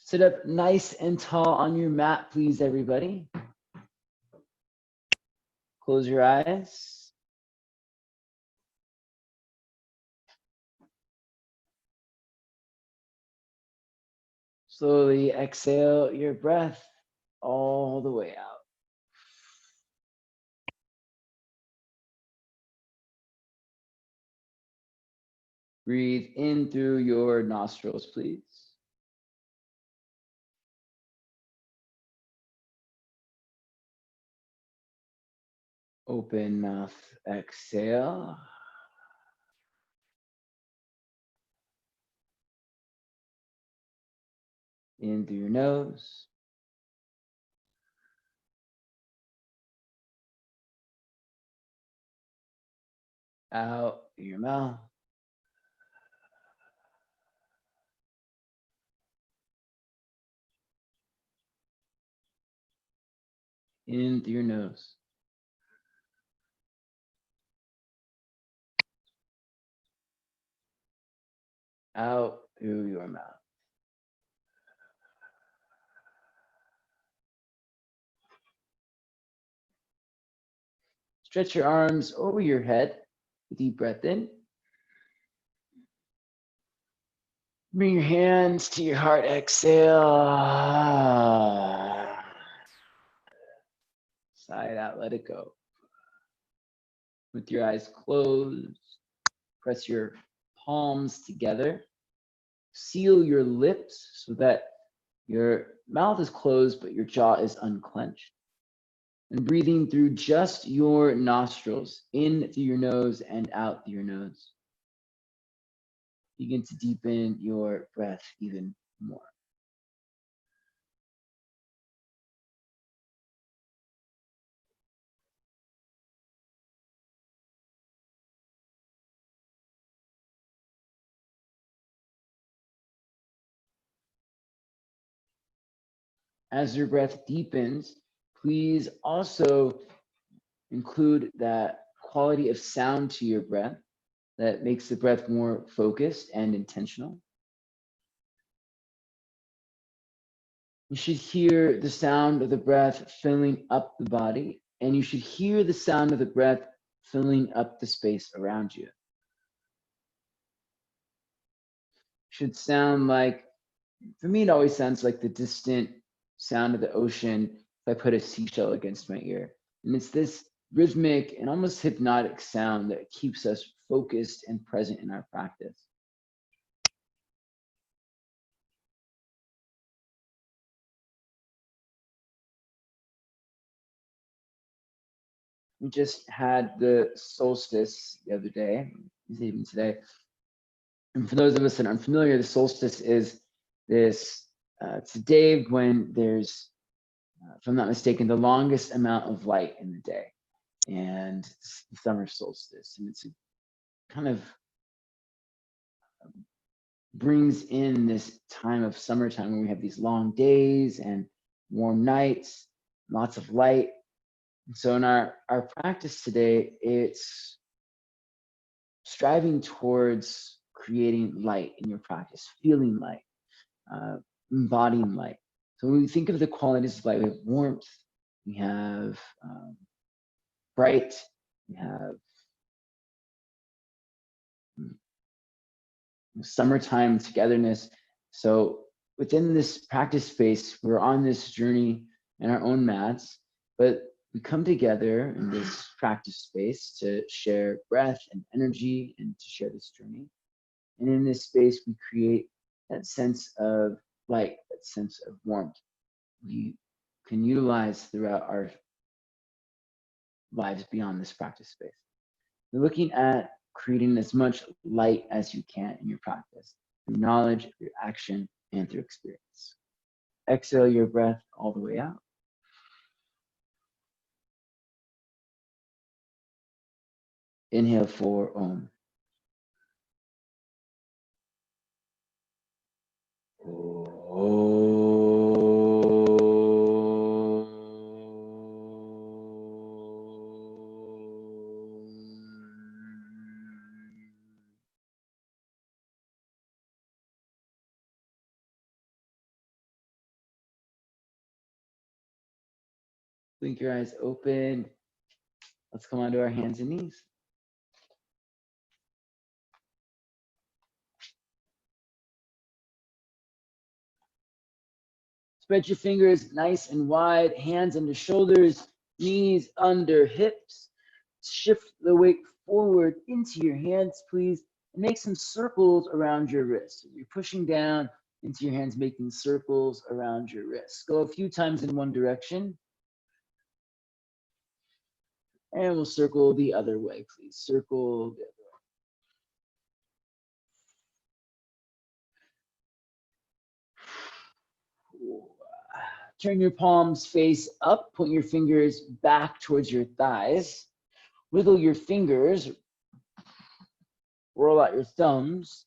Sit up nice and tall on your mat, please, everybody. Close your eyes. Slowly exhale your breath all the way out. Breathe in through your nostrils, please. Open mouth, exhale. In through your nose. Out through your mouth. In through your nose. Out through your mouth. Stretch your arms over your head. Deep breath in. Bring your hands to your heart. Exhale. Sigh it out. Let it go. With your eyes closed, press your palms together. Seal your lips so that your mouth is closed, but your jaw is unclenched. And breathing through just your nostrils, in through your nose and out through your nose. Begin to deepen your breath even more. As your breath deepens, please also include that quality of sound to your breath that makes the breath more focused and intentional. You should hear the sound of the breath filling up the body, and you should hear the sound of the breath filling up the space around you. It should sound like, for me, it always sounds like the distant sound of the ocean if I put a seashell against my ear. And it's this rhythmic and almost hypnotic sound that keeps us focused and present in our practice. We just had the solstice the other day, even today. And for those of us that aren't familiar, the solstice is this, it's a day when there's, if I'm not mistaken, the longest amount of light in the day. And it's the summer solstice. And it's a kind of brings in this time of summertime when we have these long days and warm nights, lots of light. And so in our practice today, it's striving towards creating light in your practice, feeling light, embodying light. So when we think of the qualities of light, we have warmth, we have bright, we have summertime togetherness. So within this practice space, we're on this journey in our own mats, but we come together in this practice space to share breath and energy and to share this journey. And in this space, we create that sense of light, that sense of warmth we can utilize throughout our lives beyond this practice space. We're looking at creating as much light as you can in your practice, through knowledge, through action, and through experience. Exhale your breath all the way out. Inhale for Om. Blink your eyes open. Let's come onto our hands and knees. Spread your fingers nice and wide, hands under shoulders, knees under hips. Shift the weight forward into your hands, please, and make some circles around your wrists. You're pushing down into your hands, making circles around your wrists. Go a few times in one direction. And we'll circle the other way, please. Circle the other way. Turn your palms face up. Point your fingers back towards your thighs. Wiggle your fingers. Roll out your thumbs.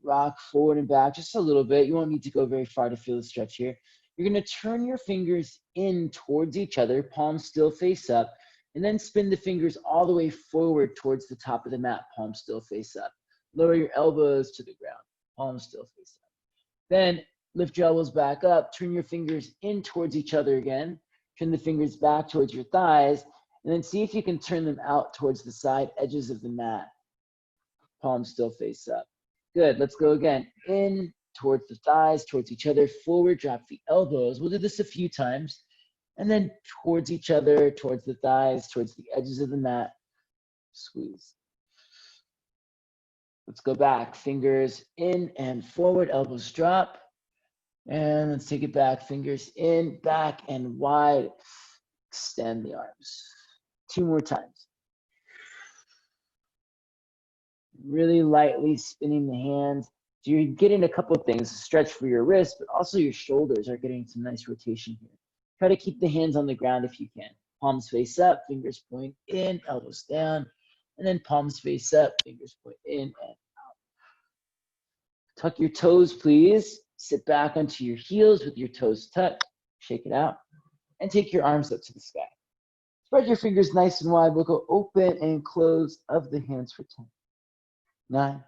Rock forward and back just a little bit. You won't need to go very far to feel the stretch here. You're going to turn your fingers in towards each other, palms still face up, and then spin the fingers all the way forward towards the top of the mat, palms still face up. Lower your elbows to the ground, palms still face up. Then lift your elbows back up, turn your fingers in towards each other again, turn the fingers back towards your thighs, and then see if you can turn them out towards the side edges of the mat, palms still face up. Good, let's go again. In towards the thighs, towards each other, forward, drop the elbows. We'll do this a few times. And then towards each other, towards the thighs, towards the edges of the mat, squeeze. Let's go back, fingers in and forward, elbows drop. And let's take it back, fingers in, back and wide. Extend the arms. 2 more times. Really lightly spinning the hands. So you're getting a couple of things, stretch for your wrists, but also your shoulders are getting some nice rotation here. Try to keep the hands on the ground if you can. Palms face up, fingers point in, elbows down, and then palms face up, fingers point in and out. Tuck your toes, please. Sit back onto your heels with your toes tucked. Shake it out. And take your arms up to the sky. Spread your fingers nice and wide. We'll go open and close of the hands for 10. 9,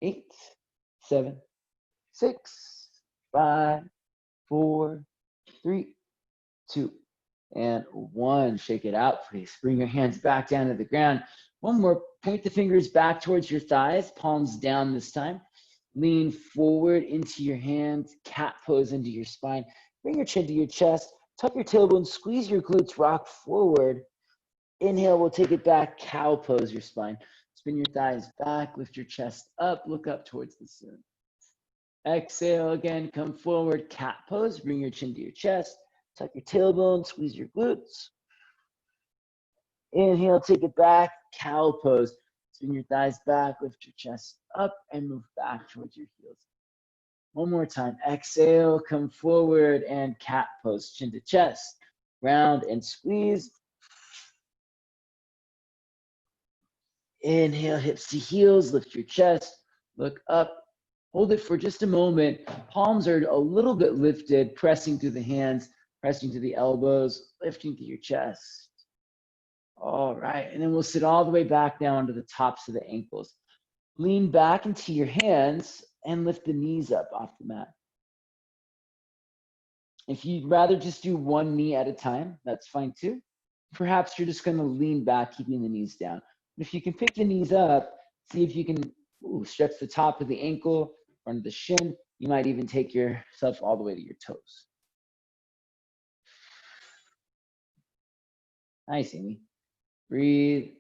8, 7, 6, 5, 4, 3, 2, and 1. Shake it out, please. Bring your hands back down to the ground. One more. Point the fingers back towards your thighs, palms down this time. Lean forward into your hands, cat pose into your spine. Bring your chin to your chest. Tuck your tailbone, squeeze your glutes, rock forward. Inhale, we'll take it back, cow pose your spine. Spin your thighs back, lift your chest up, look up towards the ceiling. Exhale again, come forward, cat pose, bring your chin to your chest, tuck your tailbone, squeeze your glutes. Inhale, take it back, cow pose. Spin your thighs back, lift your chest up, and move back towards your heels. One more time, exhale, come forward, and cat pose, chin to chest, round and squeeze. Inhale, hips to heels, lift your chest, look up, hold it for just a moment. Palms are a little bit lifted, pressing through the hands, pressing to the elbows, lifting through your chest. All right, and then we'll sit all the way back down to the tops of the ankles. Lean back into your hands and lift the knees up off the mat. If you'd rather just do one knee at a time, that's fine too. Perhaps you're just gonna lean back, keeping the knees down. If you can pick the knees up, see if you can stretch the top of the ankle, front of the shin. You might even take yourself all the way to your toes. Nice, Amy. Breathe.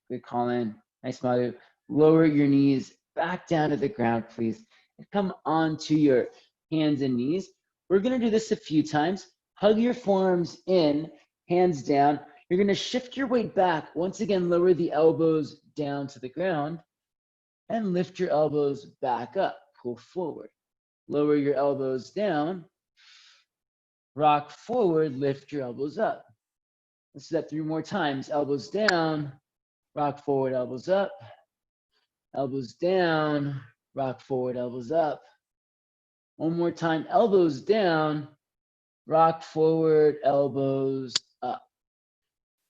Good call in. Nice, Madhu. Lower your knees back down to the ground, please. And come onto your hands and knees. We're going to do this a few times. Hug your forearms in, hands down. You're going to shift your weight back. Once again, lower the elbows down to the ground and lift your elbows back up. Pull forward. Lower your elbows down. Rock forward, lift your elbows up. Let's do that 3 more times. Elbows down, rock forward, elbows up. Elbows down, rock forward, elbows up. One more time. Elbows down, rock forward, elbows up.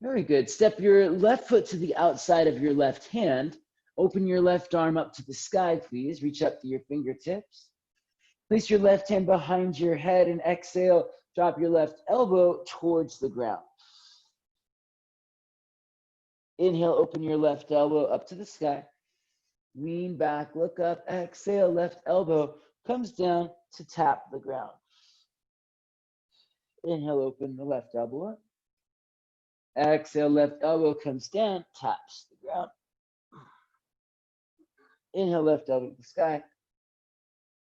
Very good. Step your left foot to the outside of your left hand. Open your left arm up to the sky, please. Reach up to your fingertips. Place your left hand behind your head and exhale. Drop your left elbow towards the ground. Inhale, open your left elbow up to the sky. Lean back, look up, exhale, left elbow comes down to tap the ground. Inhale, open the left elbow up. Exhale, left elbow comes down, taps the ground. Inhale, left elbow to the sky.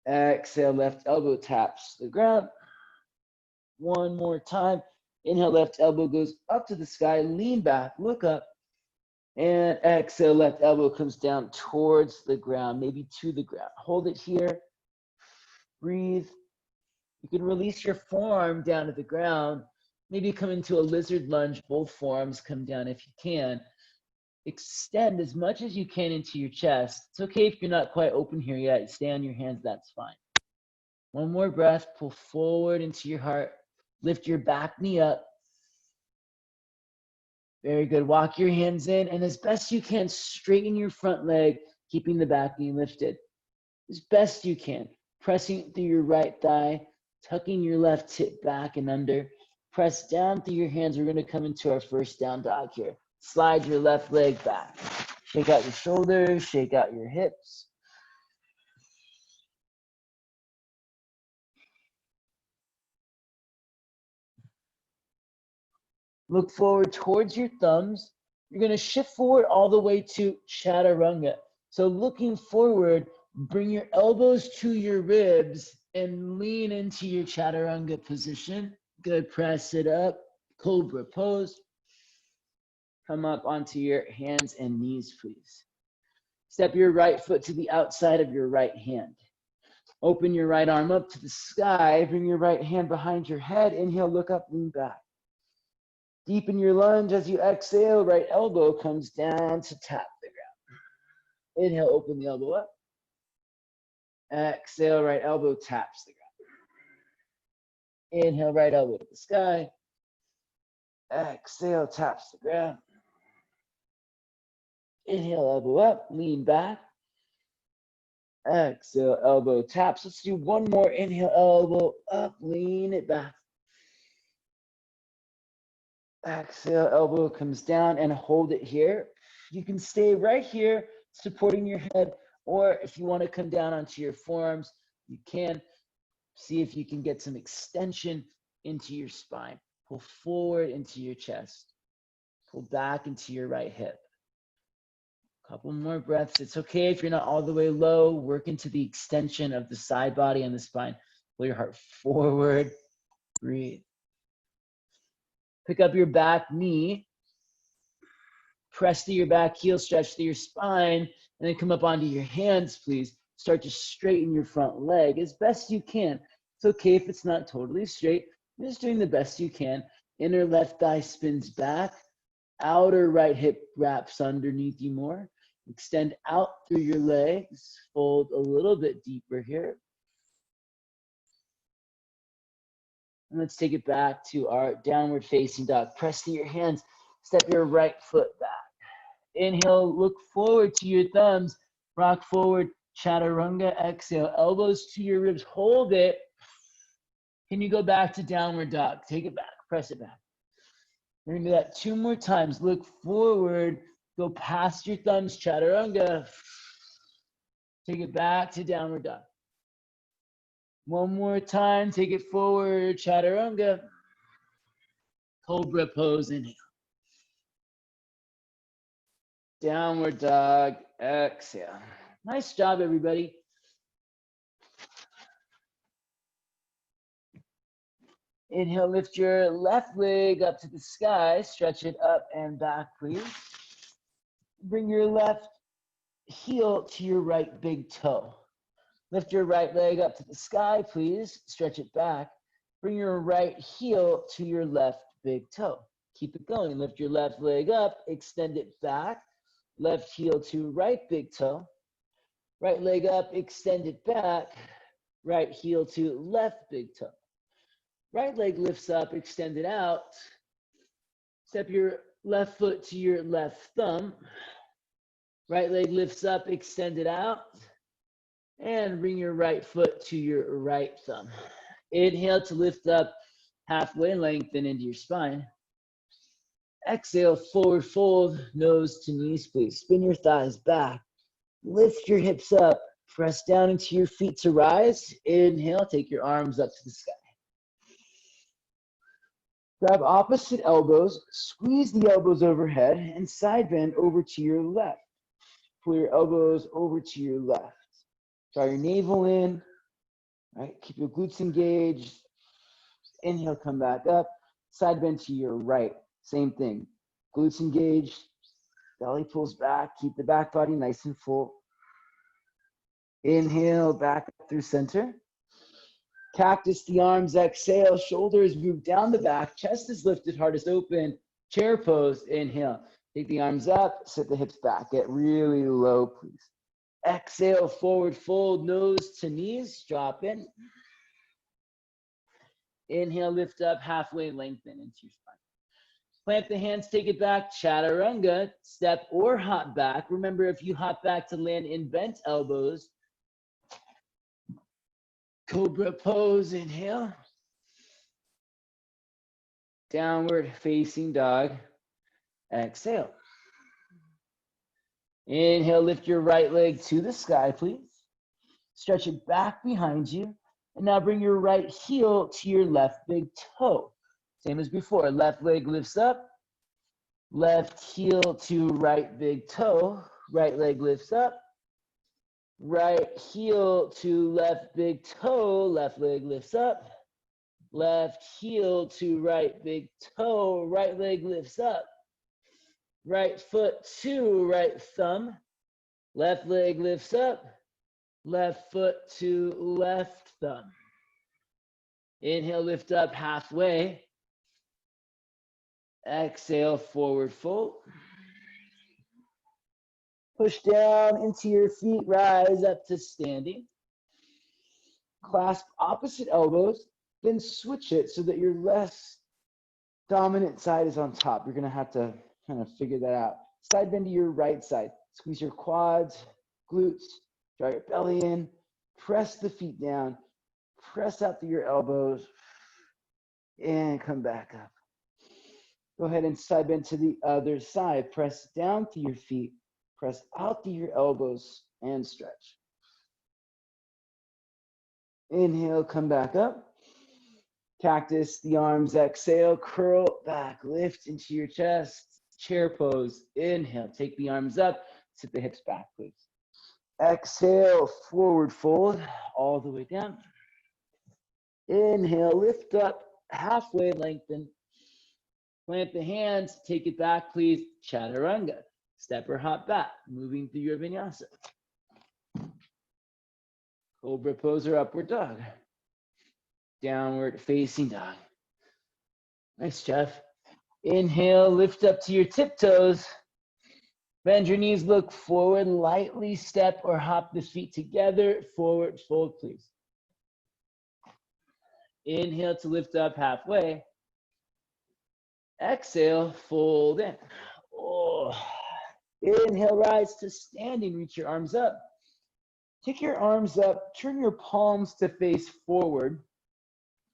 Exhale, left elbow taps the ground. One more time. Inhale, left elbow goes up to the sky. Lean back, look up. And exhale, left elbow comes down towards the ground, maybe to the ground. Hold it here. Breathe. You can release your forearm down to the ground. Maybe come into a lizard lunge. Both forearms come down if you can. Extend as much as you can into your chest. It's okay if you're not quite open here yet. Stay on your hands, that's fine. One more breath. Pull forward into your heart. Lift your back knee up. Very good. Walk your hands in, and as best you can, straighten your front leg, keeping the back knee lifted. As best you can. Pressing through your right thigh, tucking your left hip back and under. Press down through your hands. We're going to come into our first down dog here. Slide your left leg back. Shake out your shoulders, shake out your hips. Look forward towards your thumbs. You're going to shift forward all the way to chaturanga. So looking forward, bring your elbows to your ribs and lean into your chaturanga position. Good. Press it up. Cobra pose. Come up onto your hands and knees, please. Step your right foot to the outside of your right hand. Open your right arm up to the sky. Bring your right hand behind your head. Inhale, look up, lean back. Deepen your lunge as you exhale. Right elbow comes down to tap the ground. Inhale, open the elbow up. Exhale, right elbow taps the ground. Inhale, right elbow to the sky. Exhale, taps the ground. Inhale, elbow up, lean back. Exhale, elbow taps. Let's do one more. Inhale, elbow up, lean it back. Exhale, elbow comes down and hold it here. You can stay right here, supporting your head, or if you want to come down onto your forearms, you can. See if you can get some extension into your spine. Pull forward into your chest. Pull back into your right hip. Couple more breaths. It's okay if you're not all the way low. Work into the extension of the side body and the spine. Pull your heart forward. Breathe. Pick up your back knee. Press through your back heel, stretch through your spine, and then come up onto your hands, please. Start to straighten your front leg as best you can. It's okay if it's not totally straight. You're just doing the best you can. Inner left thigh spins back. Outer right hip wraps underneath you more. Extend out through your legs. Fold a little bit deeper here. And let's take it back to our downward facing dog. Press through your hands. Step your right foot back. Inhale, look forward to your thumbs. Rock forward, chaturanga. Exhale, elbows to your ribs. Hold it. Can you go back to downward dog? Take it back. Press it back. We're going to do that 2 more times. Look forward. Go past your thumbs, chaturanga. Take it back to downward dog. One more time. Take it forward, chaturanga. Cobra pose, inhale. Downward dog, exhale. Nice job, everybody. Inhale, lift your left leg up to the sky. Stretch it up and back, please. Bring your left heel to your right big toe. Lift your right leg up to the sky, please. Stretch it back. Bring your right heel to your left big toe. Keep it going. Lift your left leg up, extend it back. Left heel to right big toe. Right leg up, extend it back. Right heel to left big toe. Right leg lifts up, extend it out. Step your left foot to your left thumb. Right leg lifts up, extend it out. And bring your right foot to your right thumb. Inhale to lift up halfway lengthen into your spine. Exhale, forward fold, nose to knees, please. Spin your thighs back. Lift your hips up. Press down into your feet to rise. Inhale, take your arms up to the sky. Grab opposite elbows, squeeze the elbows overhead, and side bend over to your left. Pull your elbows over to your left. Draw your navel in, right? Keep your glutes engaged. Inhale, come back up. Side bend to your right. Same thing. Glutes engaged, belly pulls back. Keep the back body nice and full. Inhale, back up through center. Cactus the arms, exhale. Shoulders move down the back. Chest is lifted, heart is open. Chair pose, inhale. Take the arms up, sit the hips back. Get really low, please. Exhale, forward fold, nose to knees. Drop in. Inhale, lift up, halfway lengthen into your spine. Plant the hands, take it back, chaturanga, step or hop back. Remember, if you hop back to land in bent elbows, cobra pose, inhale. Downward facing dog, exhale. Inhale, lift your right leg to the sky, please. Stretch it back behind you. And now bring your right heel to your left big toe. Same as before, left leg lifts up, left heel to right big toe, right leg lifts up, right heel to left big toe, left leg lifts up, left heel to right big toe, right leg lifts up, right foot to right thumb, left leg lifts up, left foot to left thumb. Inhale, lift up halfway. Exhale, forward fold. Push down into your feet, rise up to standing. Clasp opposite elbows, then switch it so that your less dominant side is on top. You're gonna have to kind of figure that out. Side bend to your right side. Squeeze your quads, glutes, draw your belly in, press the feet down, press out through your elbows, and come back up. Go ahead and side bend to the other side. Press down through your feet, press out through your elbows, and stretch. Inhale, come back up. Cactus, the arms, exhale, curl back, lift into your chest. Chair pose, inhale, take the arms up, sit the hips back, please. Exhale, forward fold, all the way down. Inhale, lift up, halfway lengthen. Plant the hands, take it back, please. Chaturanga, step or hop back, moving through your vinyasa. Cobra pose or upward dog. Downward facing dog. Nice, Jeff. Inhale, lift up to your tiptoes. Bend your knees, look forward, lightly step or hop the feet together. Forward fold, please. Inhale to lift up halfway. Exhale, fold in. Oh. Inhale, rise to standing, reach your arms up. Take your arms up, turn your palms to face forward.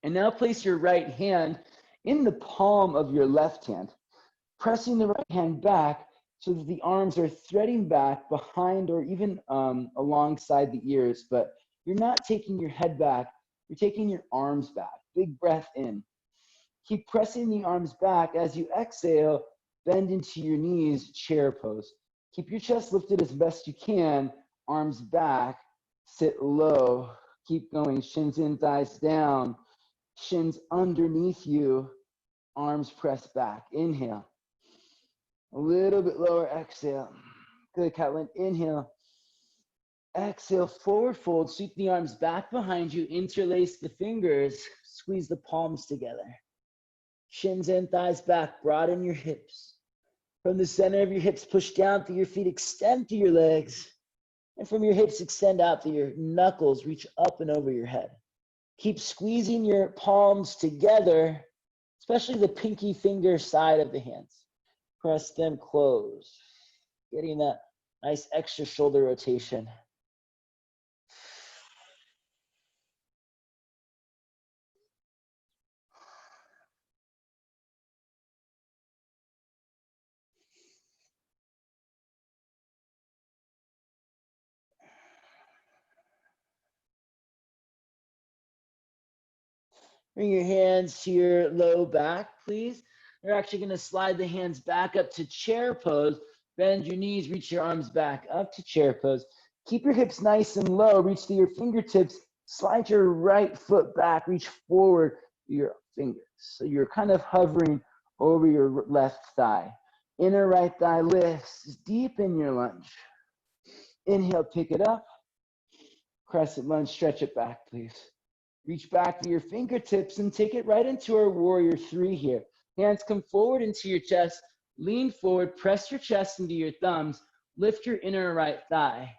And now place your right hand in the palm of your left hand, pressing the right hand back so that the arms are threading back behind or even alongside the ears, but you're not taking your head back, you're taking your arms back. Big breath in. Keep pressing the arms back. As you exhale, bend into your knees, chair pose. Keep your chest lifted as best you can, arms back, sit low. Keep going, shins in, thighs down, shins underneath you, arms pressed back. Inhale. A little bit lower, exhale. Good, Catlin. Inhale. Exhale, forward fold. Sweep the arms back behind you. Interlace the fingers. Squeeze the palms together. Shins in, thighs back. Broaden your hips. From the center of your hips, push down through your feet. Extend through your legs. And from your hips, extend out through your knuckles. Reach up and over your head. Keep squeezing your palms together, especially the pinky finger side of the hands. Press them close. Getting that nice extra shoulder rotation. Bring your hands to your low back, please. You're actually going to slide the hands back up to chair pose. Bend your knees, reach your arms back up to chair pose. Keep your hips nice and low. Reach to your fingertips. Slide your right foot back. Reach forward your fingers. So you're kind of hovering over your left thigh. Inner right thigh lifts. Deepen your lunge. Inhale, pick it up. Crescent lunge, stretch it back, please. Reach back to your fingertips and take it right into our warrior three here. Hands come forward into your chest. Lean forward, press your chest into your thumbs. Lift your inner right thigh.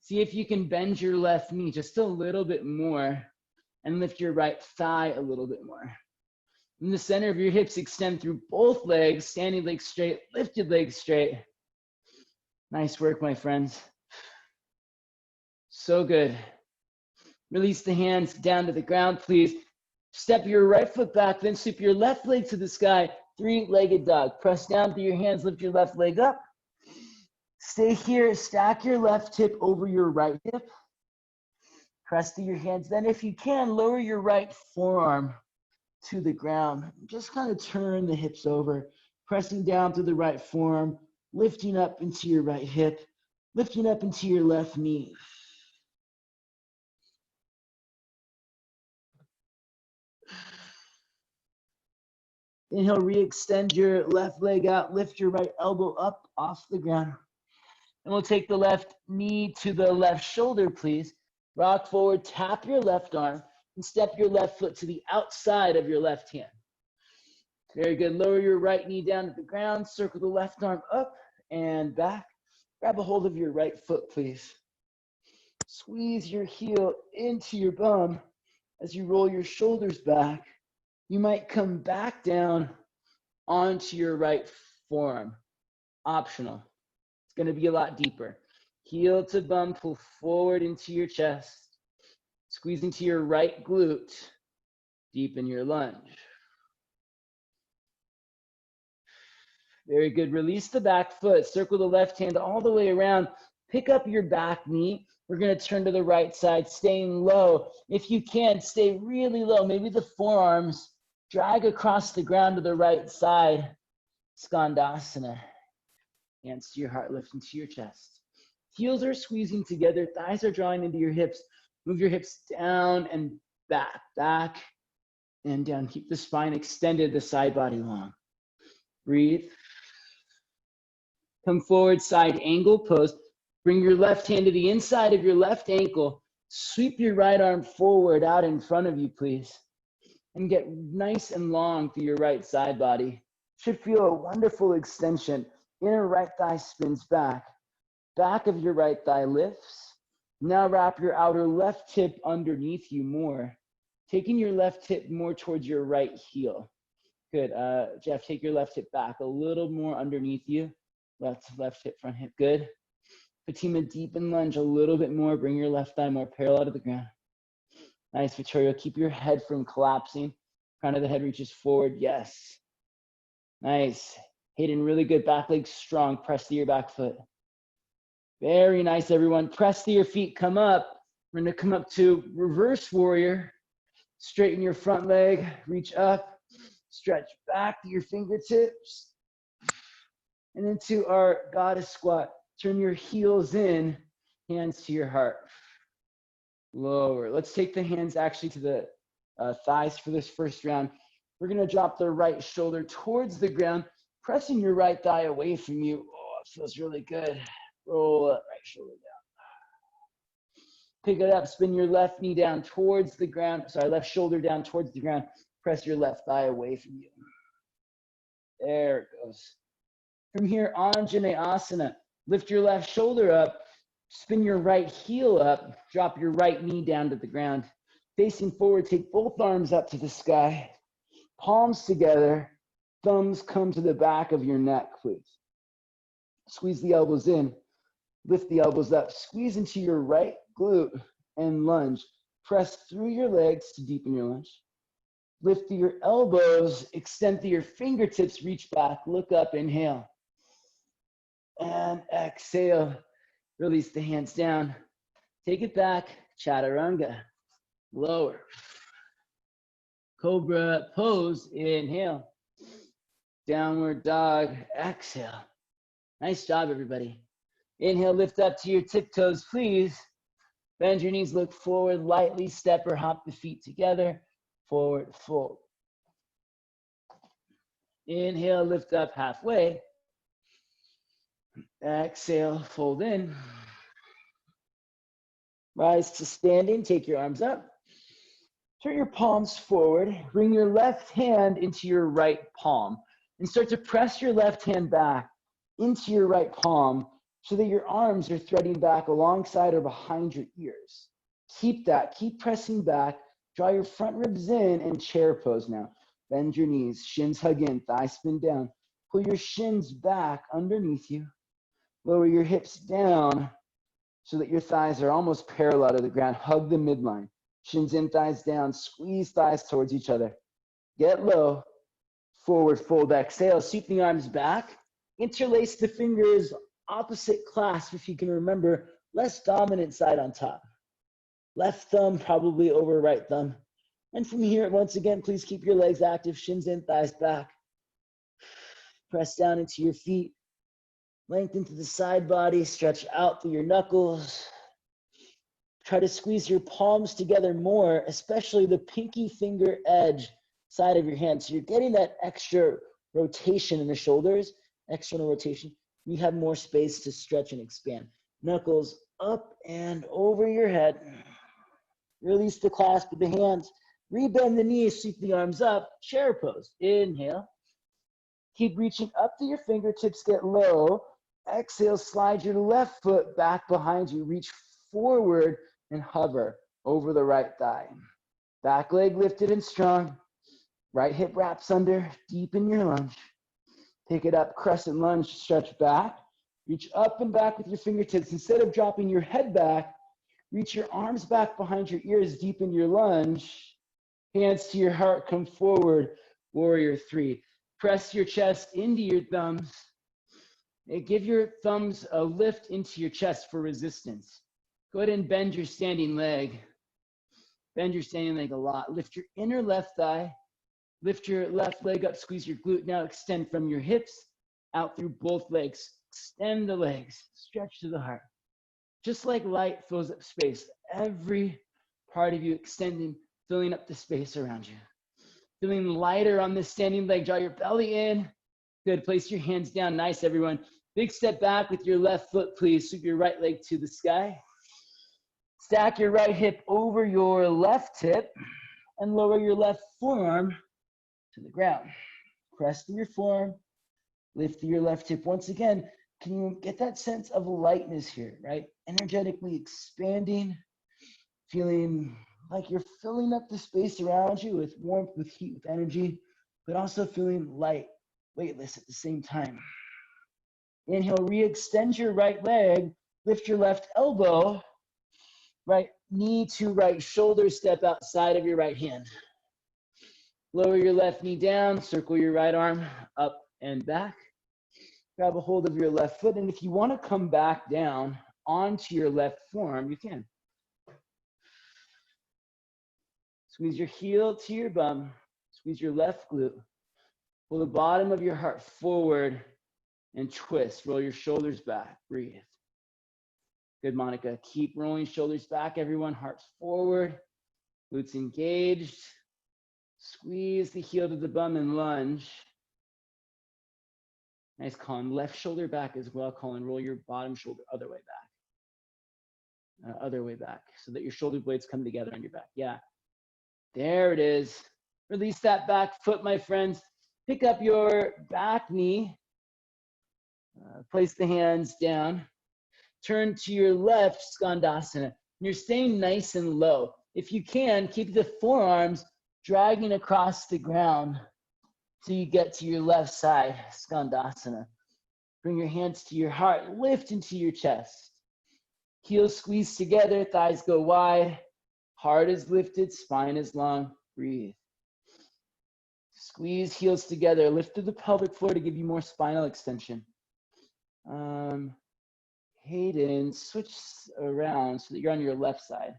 See if you can bend your left knee just a little bit more and lift your right thigh a little bit more. In the center of your hips, extend through both legs, standing legs straight, lifted legs straight. Nice work, my friends. So good. Release the hands down to the ground, please. Step your right foot back, then sweep your left leg to the sky, three-legged dog. Press down through your hands, lift your left leg up. Stay here, stack your left hip over your right hip. Press through your hands. Then if you can, lower your right forearm to the ground. Just kind of turn the hips over, pressing down through the right forearm, lifting up into your right hip, lifting up into your left knee. Inhale, re-extend your left leg out, lift your right elbow up off the ground. And we'll take the left knee to the left shoulder, please. Rock forward, tap your left arm, and step your left foot to the outside of your left hand. Very good. Lower your right knee down to the ground, circle the left arm up and back. Grab a hold of your right foot, please. Squeeze your heel into your bum as you roll your shoulders back. You might come back down onto your right forearm. Optional. It's going to be a lot deeper. Heel to bum, pull forward into your chest. Squeeze into your right glute. Deepen your lunge. Very good. Release the back foot. Circle the left hand all the way around. Pick up your back knee. We're going to turn to the right side, staying low. If you can, stay really low. Maybe the forearms drag across the ground to the right side. Skandasana. Hands to your heart, lift into your chest. Heels are squeezing together. Thighs are drawing into your hips. Move your hips down and back, back and down. Keep the spine extended, the side body long. Breathe. Come forward, side angle pose. Bring your left hand to the inside of your left ankle. Sweep your right arm forward out in front of you, please. And get nice and long through your right side body. Should feel a wonderful extension. Inner right thigh spins back. Back of your right thigh lifts. Now wrap your outer left hip underneath you more. Taking your left hip more towards your right heel. Good. Jeff, take your left hip back a little more underneath you. Left hip, front hip. Good. Fatima, deepen lunge a little bit more. Bring your left thigh more parallel to the ground. Nice, Victoria. Keep your head from collapsing. Crown of the head reaches forward. Yes. Nice. Hayden, really good. Back leg strong. Press to your back foot. Very nice, everyone. Press to your feet. Come up. We're going to come up to reverse warrior. Straighten your front leg. Reach up. Stretch back to your fingertips. And into our goddess squat. Turn your heels in, hands to your heart. Lower. Let's take the hands actually to the thighs for this first round. We're going to drop the right shoulder towards the ground, pressing your right thigh away from you. Oh, it feels really good. Roll up, right shoulder down. Pick it up, spin your left knee down towards the ground. Sorry, left shoulder down towards the ground. Press your left thigh away from you. There it goes. From here, Anjaneyasana. Lift your left shoulder up, spin your right heel up, drop your right knee down to the ground. Facing forward, take both arms up to the sky. Palms together, thumbs come to the back of your neck, please. Squeeze the elbows in, lift the elbows up, squeeze into your right glute and lunge. Press through your legs to deepen your lunge. Lift through your elbows, extend through your fingertips, reach back, look up, inhale. And exhale, release the hands down. Take it back, chaturanga. Lower. Cobra pose, inhale. Downward dog, exhale. Nice job, everybody. Inhale, lift up to your tiptoes, please. Bend your knees, look forward, lightly step or hop the feet together. Forward fold. Inhale, lift up halfway. Exhale, fold in. Rise to standing, take your arms up. Turn your palms forward. Bring your left hand into your right palm and start to press your left hand back into your right palm so that your arms are threading back alongside or behind your ears. Keep that. Keep pressing back. Draw your front ribs in and chair pose now. Bend your knees. Shins hug in. Thighs spin down. Pull your shins back underneath you. Lower your hips down so that your thighs are almost parallel to the ground. Hug the midline. Shins in, thighs down. Squeeze thighs towards each other. Get low. Forward fold. Exhale. Sweep the arms back. Interlace the fingers. Opposite clasp, if you can remember. Less dominant side on top. Left thumb probably over right thumb. And from here, once again, please keep your legs active. Shins in, thighs back. Press down into your feet. Lengthen to the side body. Stretch out through your knuckles. Try to squeeze your palms together more, especially the pinky finger edge side of your hand. So you're getting that extra rotation in the shoulders, external rotation. You have more space to stretch and expand. Knuckles up and over your head. Release the clasp of the hands. Rebend the knees, sweep the arms up. Chair pose. Inhale. Keep reaching up to your fingertips, get low. Exhale, slide your left foot back behind you. Reach forward and hover over the right thigh. Back leg lifted and strong. Right hip wraps under. Deepen your lunge. Pick it up, crescent lunge, stretch back. Reach up and back with your fingertips. Instead of dropping your head back, reach your arms back behind your ears, deepen your lunge. Hands to your heart, come forward, warrior three. Press your chest into your thumbs. And give your thumbs a lift into your chest for resistance. Go ahead and bend your standing leg. Bend your standing leg a lot. Lift your inner left thigh. Lift your left leg up, squeeze your glute. Now extend from your hips out through both legs. Extend the legs, stretch to the heart. Just like light fills up space, every part of you extending, filling up the space around you. Feeling lighter on this standing leg, draw your belly in. Good, place your hands down, nice everyone. Big step back with your left foot, please. Sweep your right leg to the sky. Stack your right hip over your left hip and lower your left forearm to the ground. Press through your forearm, lift through your left hip. Once again, can you get that sense of lightness here, right? Energetically expanding, feeling like you're filling up the space around you with warmth, with heat, with energy, but also feeling light, weightless at the same time. Inhale, re-extend your right leg, lift your left elbow, right knee to right shoulder, step outside of your right hand. Lower your left knee down, circle your right arm up and back. Grab a hold of your left foot, and if you want to come back down onto your left forearm, you can. Squeeze your heel to your bum. Squeeze your left glute. Pull the bottom of your heart forward and twist. Roll your shoulders back. Breathe. Good, Monica. Keep rolling shoulders back, everyone. Heart forward. Glutes engaged. Squeeze the heel to the bum and lunge. Nice, Colin. Left shoulder back as well, Colin. Roll your bottom shoulder other way back. So that your shoulder blades come together on your back. Yeah. There it is. Release that back foot, my friends. Pick up your back knee. Place the hands down. Turn to your left, Skandasana. You're staying nice and low. If you can, keep the forearms dragging across the ground till you get to your left side, Skandasana. Bring your hands to your heart. Lift into your chest. Heels squeeze together. Thighs go wide. Heart is lifted. Spine is long. Breathe. Squeeze heels together. Lift through the pelvic floor to give you more spinal extension. Hayden, switch around so that you're on your left side.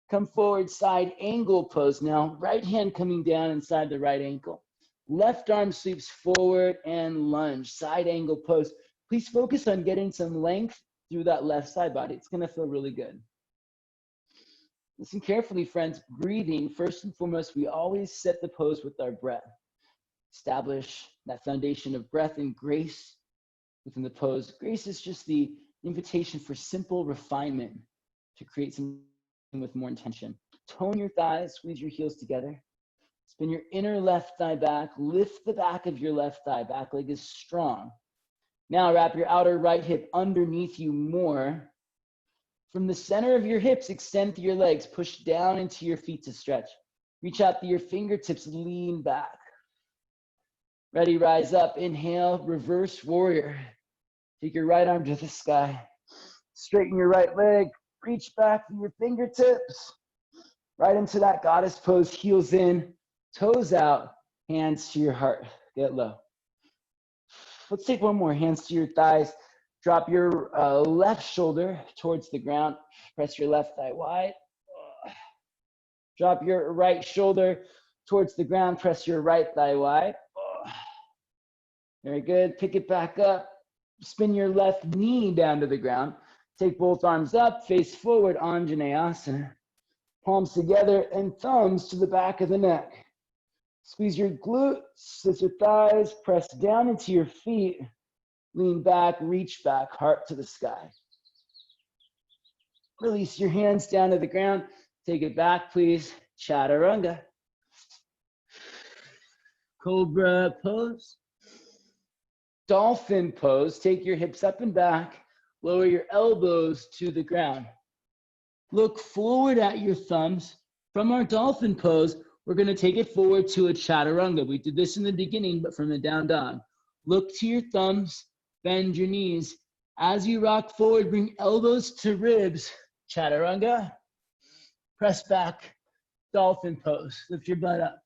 Come forward, side angle pose now. Right hand coming down inside the right ankle. Left arm sweeps forward and lunge, side angle pose. Please focus on getting some length through that left side body. It's gonna feel really good. Listen carefully, friends. Breathing, first and foremost, we always set the pose with our breath. Establish that foundation of breath and grace within the pose. Grace is just the invitation for simple refinement to create something with more intention. Tone your thighs, squeeze your heels together. Spin your inner left thigh back. Lift the back of your left thigh. Back leg is strong. Now wrap your outer right hip underneath you more. From the center of your hips, extend through your legs. Push down into your feet to stretch. Reach out through your fingertips, lean back. Ready, rise up. Inhale, reverse warrior. Take your right arm to the sky. Straighten your right leg. Reach back through your fingertips. Right into that goddess pose, heels in, toes out, hands to your heart. Get low. Let's take one more. Hands to your thighs. Drop your left shoulder towards the ground. Press your left thigh wide. Drop your right shoulder towards the ground. Press your right thigh wide. Very good. Pick it back up. Spin your left knee down to the ground. Take both arms up. Face forward. Anjaneyasana. Palms together and thumbs to the back of the neck. Squeeze your glutes, sit your thighs, press down into your feet. Lean back, reach back, heart to the sky. Release your hands down to the ground. Take it back, please. Chaturanga. Cobra pose. Dolphin pose. Take your hips up and back. Lower your elbows to the ground. Look forward at your thumbs. From our dolphin pose, we're going to take it forward to a chaturanga. We did this in the beginning, but from the down dog. Look to your thumbs, bend your knees. As you rock forward, bring elbows to ribs. Chaturanga. Press back, dolphin pose. Lift your butt up.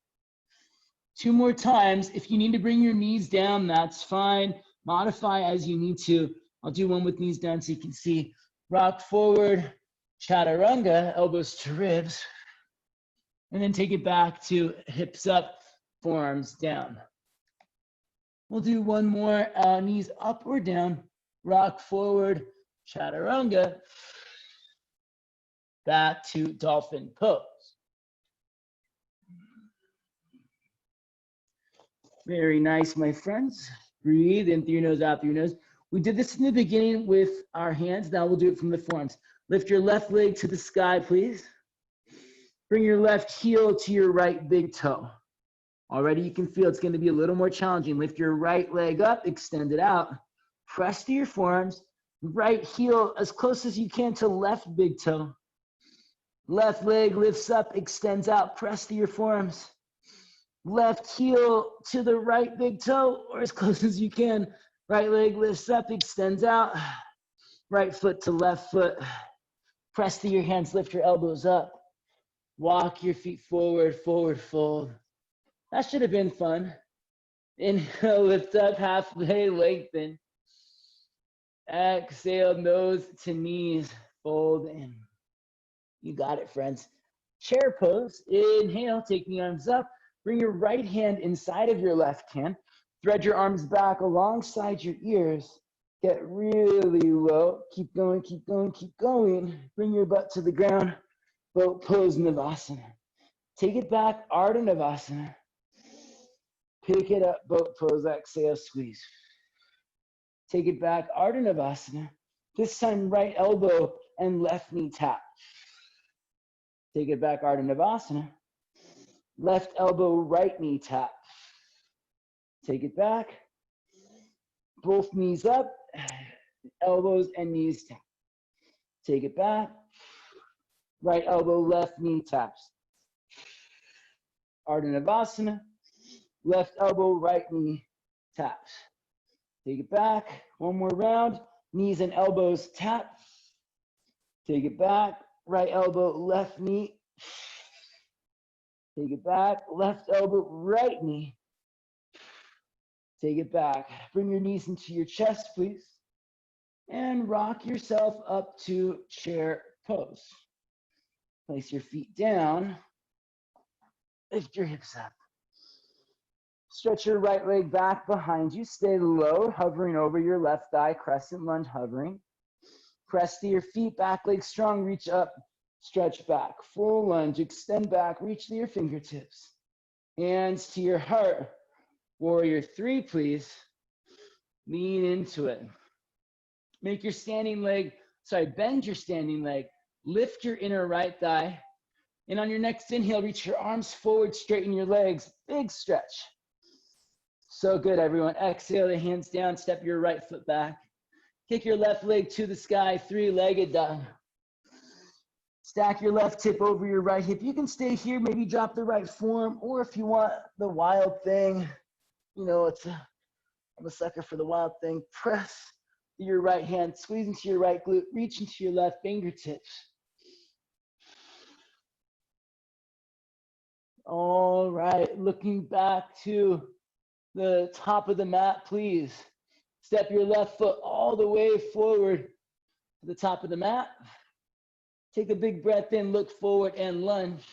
2 more times. If you need to bring your knees down, that's fine. Modify as you need to. I'll do one with knees down so you can see. Rock forward, chaturanga, elbows to ribs. And then take it back to hips up, forearms down. We'll do one more, knees up or down. Rock forward, chaturanga. Back to dolphin pose. Very nice, my friends. Breathe in through your nose, out through your nose. We did this in the beginning with our hands. Now we'll do it from the forearms. Lift your left leg to the sky, please. Bring your left heel to your right big toe. Already you can feel it's going to be a little more challenging. Lift your right leg up, extend it out. Press to your forearms. Right heel as close as you can to left big toe. Left leg lifts up, extends out. Press to your forearms. Left heel to the right big toe, or as close as you can. Right leg lifts up, extends out. Right foot to left foot. Press to your hands, lift your elbows up. Walk your feet forward, forward fold. That should have been fun. Inhale, lift up, halfway lengthen. Exhale, nose to knees, fold in. You got it, friends. Chair pose. Inhale, take the arms up. Bring your right hand inside of your left hand. Thread your arms back alongside your ears. Get really low. Keep going, keep going, keep going. Bring your butt to the ground. Boat pose, Navasana. Take it back, Ardha Navasana. Pick it up, boat pose, exhale, squeeze. Take it back, Ardha Navasana. This time, right elbow and left knee tap. Take it back, Ardha Navasana. Left elbow, right knee tap. Take it back. Both knees up, elbows and knees tap. Take it back. Right elbow, left knee taps. Ardha Navasana. Left elbow, right knee taps. Take it back. One more round. Knees and elbows tap. Take it back. Right elbow, left knee. Take it back. Left elbow, right knee. Take it back. Bring your knees into your chest, please. And rock yourself up to chair pose. Place your feet down. Lift your hips up. Stretch your right leg back behind you. Stay low, hovering over your left thigh, crescent lunge hovering. Press to your feet, back leg strong, reach up, stretch back. Full lunge, extend back, reach to your fingertips. Hands to your heart. Warrior 3, please. Lean into it. Make your standing leg, bend your standing leg. Lift your inner right thigh. And on your next inhale, reach your arms forward, straighten your legs. Big stretch. So good, everyone. Exhale the hands down, step your right foot back. Kick your left leg to the sky, 3-legged dog. Stack your left hip over your right hip. You can stay here, maybe drop the right forearm, or if you want the wild thing, you know, I'm a sucker for the wild thing. Press your right hand, squeeze into your right glute, reach into your left fingertips. All right, looking back to the top of the mat, please. Step your left foot all the way forward to the top of the mat. Take a big breath in, look forward and lunge.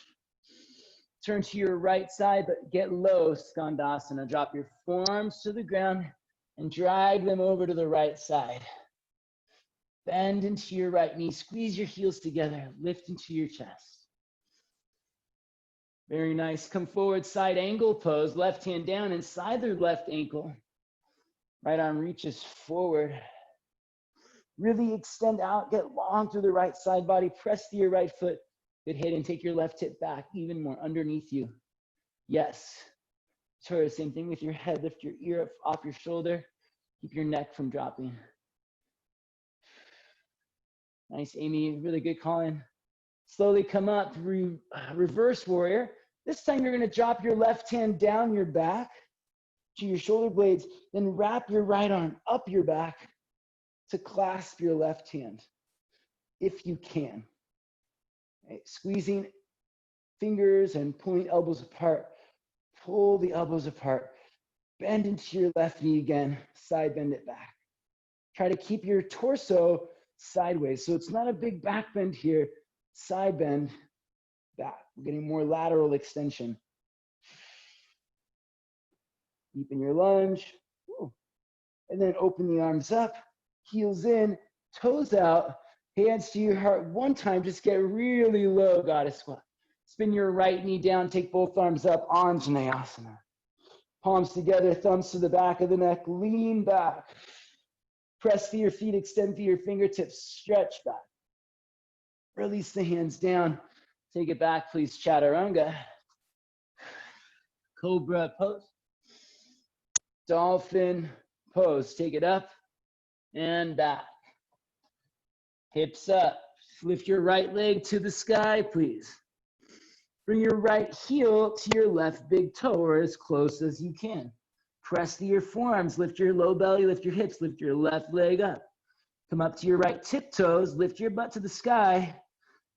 Turn to your right side, but get low, Skandasana. Drop your forearms to the ground and drag them over to the right side. Bend into your right knee, squeeze your heels together, lift into your chest. Very nice. Come forward, side angle pose, left hand down inside their left ankle. Right arm reaches forward. Really extend out, get long through the right side body, press to your right foot, good hit, and take your left hip back even more underneath you. Yes. Sure, same thing with your head, lift your ear up off your shoulder, keep your neck from dropping. Nice, Amy, really good, Colin. Slowly come up, reverse warrior. This time you're gonna drop your left hand down your back to your shoulder blades, then wrap your right arm up your back to clasp your left hand, if you can. Right. Squeezing fingers and pulling elbows apart. Pull the elbows apart. Bend into your left knee again, side bend it back. Try to keep your torso sideways. So it's not a big back bend here, side bend back. We're getting more lateral extension. Deepen your lunge. Ooh. And then open the arms up, heels in, toes out, hands to your heart. One time, just get really low, goddess squat. Spin your right knee down, take both arms up, Anjaneyasana. Palms together, thumbs to the back of the neck, lean back. Press to your feet, extend to your fingertips, stretch back. Release the hands down. Take it back, please, Chaturanga. Cobra pose. Dolphin pose. Take it up and back. Hips up. Lift your right leg to the sky, please. Bring your right heel to your left big toe, or as close as you can. Press to your forearms. Lift your low belly, lift your hips, lift your left leg up. Come up to your right tiptoes. Lift your butt to the sky.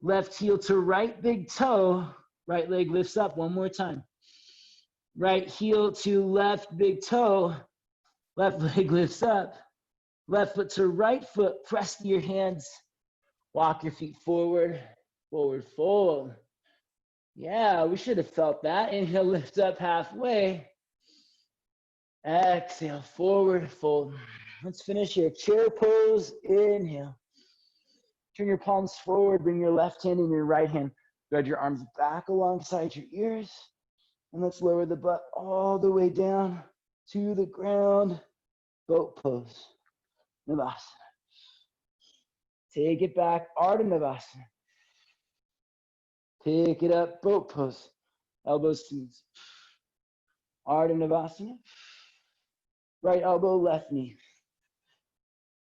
Left heel to right big toe. Right leg lifts up one more time. Right heel to left big toe. Left leg lifts up. Left foot to right foot. Press to your hands. Walk your feet forward. Forward fold. Yeah, we should have felt that. Inhale, lift up halfway. Exhale, forward fold. Let's finish here. Chair pose. Inhale. Turn your palms forward. Bring your left hand and your right hand. Spread your arms back alongside your ears. And let's lower the butt all the way down to the ground. Boat pose. Navasana. Take it back. Ardha Navasana. Pick it up. Boat pose. Elbows to knees. Ardha Navasana. Right elbow, left knee.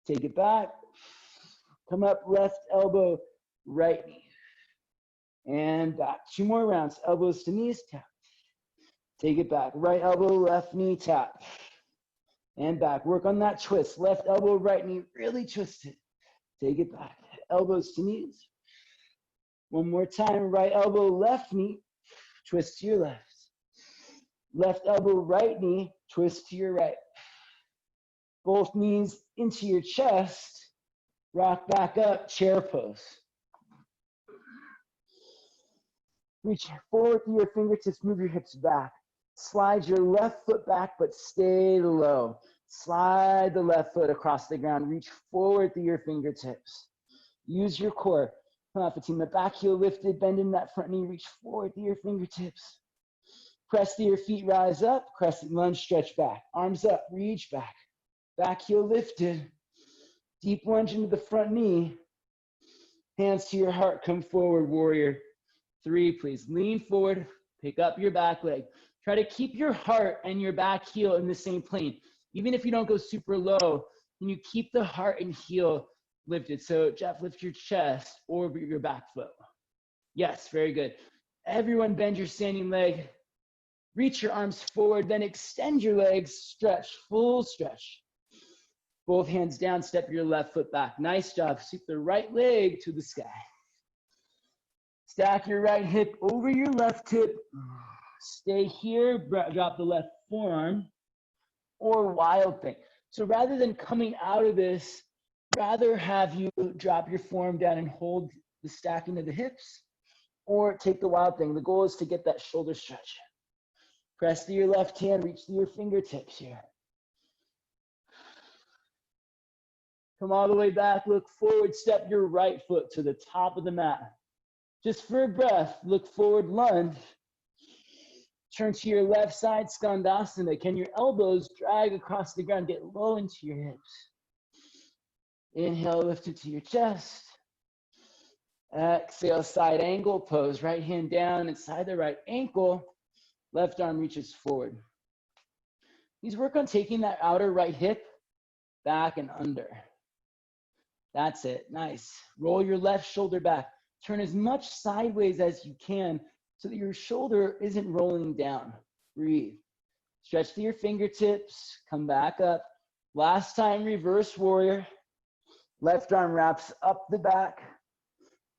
Take it back. Come up, left elbow, right knee. And back. 2 more rounds. Elbows to knees, tap. Take it back. Right elbow, left knee, tap. And back. Work on that twist. Left elbow, right knee. Really twist it. Take it back. Elbows to knees. 1 more time. Right elbow, left knee. Twist to your left. Left elbow, right knee. Twist to your right. Both knees into your chest. Rock back up. Chair pose. Reach forward through your fingertips, move your hips back. Slide your left foot back, but stay low. Slide the left foot across the ground. Reach forward through your fingertips. Use your core. Come on, Fatima. Back heel lifted, bend in that front knee. Reach forward through your fingertips. Press through your feet, rise up. Crescent lunge, stretch back. Arms up, reach back. Back heel lifted. Deep lunge into the front knee. Hands to your heart, come forward, warrior. 3, please. Lean forward, pick up your back leg. Try to keep your heart and your back heel in the same plane. Even if you don't go super low, and you keep the heart and heel lifted. So Jeff, lift your chest over your back foot. Yes, very good. Everyone bend your standing leg. Reach your arms forward, then extend your legs, stretch, full stretch. Both hands down, step your left foot back. Nice job. Sweep the right leg to the sky. Stack your right hip over your left hip. Stay here, drop the left forearm, or wild thing. So rather than coming out of this, rather have you drop your forearm down and hold the stacking of the hips, or take the wild thing. The goal is to get that shoulder stretch. Press through your left hand, reach through your fingertips here. Come all the way back, look forward, step your right foot to the top of the mat. Just for a breath, look forward, lunge. Turn to your left side, Skandasana. Can your elbows drag across the ground? Get low into your hips. Inhale, lift it to your chest. Exhale, side angle pose. Right hand down inside the right ankle. Left arm reaches forward. Please work on taking that outer right hip back and under. That's it. Nice. Roll your left shoulder back. Turn as much sideways as you can so that your shoulder isn't rolling down. Breathe. Stretch to your fingertips. Come back up. Last time, reverse warrior. Left arm wraps up the back.